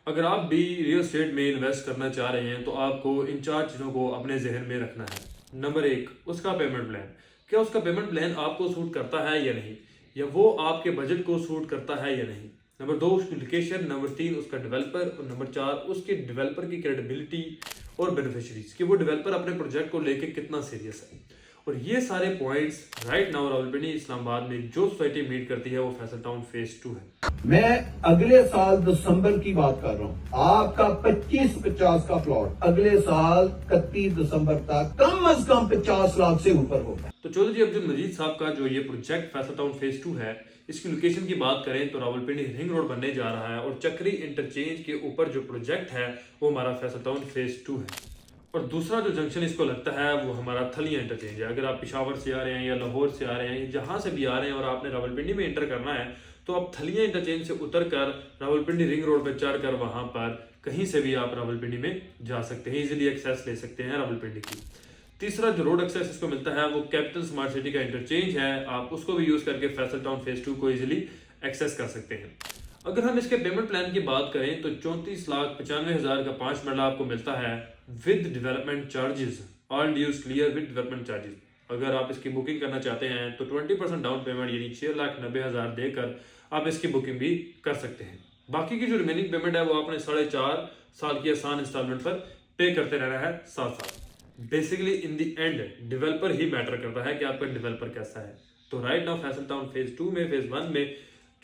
अगर आप भी रियल एस्टेट में इन्वेस्ट करना चाह रहे हैं तो आपको इन 4 चीज़ों को अपने जहन में रखना है। नंबर 1, उसका पेमेंट प्लान। क्या उसका पेमेंट प्लान आपको सूट करता है या नहीं, या वो आपके बजट को सूट करता है या नहीं। नंबर 2, उसकी लोकेशन। नंबर 3, उसका डेवलपर। और नंबर 4, उसके डेवलपर की क्रेडिबिलिटी और बेनिफिशरीज, कि वो डेवलपर अपने प्रोजेक्ट को लेके कितना सीरियस है। और ये सारे points right now Rawalpindi Islamabad में जो सोसाइटी मीट करती है वो फैसल टाउन फेज 2 है। मैं अगले साल दिसंबर की बात कर रहा हूँ। आपका 25-50 का प्लॉट अगले साल 31 दिसंबर तक कम से कम 50 लाख से ऊपर होगा। तो चौधरी अब्दुल मजीद साहब का जो ये प्रोजेक्ट फैसल टाउन फेज 2 है, इसकी लोकेशन की बात करें तो रावलपिंडी रिंग रोड बनने जा रहा है और चक्री इंटरचेंज के ऊपर जो प्रोजेक्ट है वो हमारा फैसल टाउन फेज 2 है। और दूसरा जो जंक्शन इसको लगता है वो हमारा थलिया इंटरचेंज है। अगर आप पेशावर से आ रहे हैं या लाहौर से आ रहे हैं, जहां से भी आ रहे हैं और आपने रावलपिंडी में एंटर करना है तो आप थलिया इंटरचेंज से उतर कर रावलपिंडी रिंग रोड पर चढ़ कर वहां पर कहीं से भी आप रावलपिंडी में जा सकते हैं, इजीली एक्सेस ले सकते हैं रावलपिंडी की। तीसरा जो रोड एक्सेस इसको मिलता है वो कैपिटल स्मार्ट सिटी का इंटरचेंज है, आप उसको भी यूज करके फैसल टाउन फेज 2 को इजीली एक्सेस कर सकते हैं। अगर हम इसके पेमेंट प्लान की बात करें तो 34,95,000 का 5 मरला आपको मिलता है with development charges, all dues clear with development charges. अगर आप इसकी बुकिंग करना चाहते हैं तो 20% डाउन पेमेंट यानी 6,90,000 देकर आप इसकी बुकिंग भी कर सकते हैं। बाकी की जो रिमेनिंग पेमेंट है वो आपने 4.5 साल की आसान इंस्टॉलमेंट पर पे करते रहना है 7 साल। Basically in the end developer he matter करता है कि आपका डेवलपर कैसा है। तो right now Faisal town phase 2 में, फेज 1 में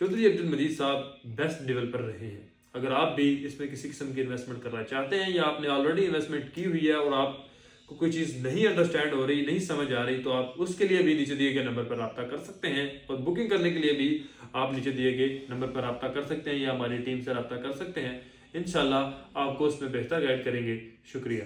चौधरी अब्दुल मजीद साहब बेस्ट डेवलपर रहे हैं। अगर आप भी इसमें किसी किस्म की इन्वेस्टमेंट करना चाहते हैं या आपने ऑलरेडी इन्वेस्टमेंट की हुई है और आपको कोई चीज़ नहीं अंडरस्टैंड हो रही, नहीं समझ आ रही, तो आप उसके लिए भी नीचे दिए गए नंबर पर रब्ता कर सकते हैं। और बुकिंग करने के लिए भी आप नीचे दिए गए नंबर पर रब्ता कर सकते हैं या हमारी टीम से रब्ता कर सकते हैं। इंशाल्लाह आपको उसमें बेहतर गाइड करेंगे। शुक्रिया।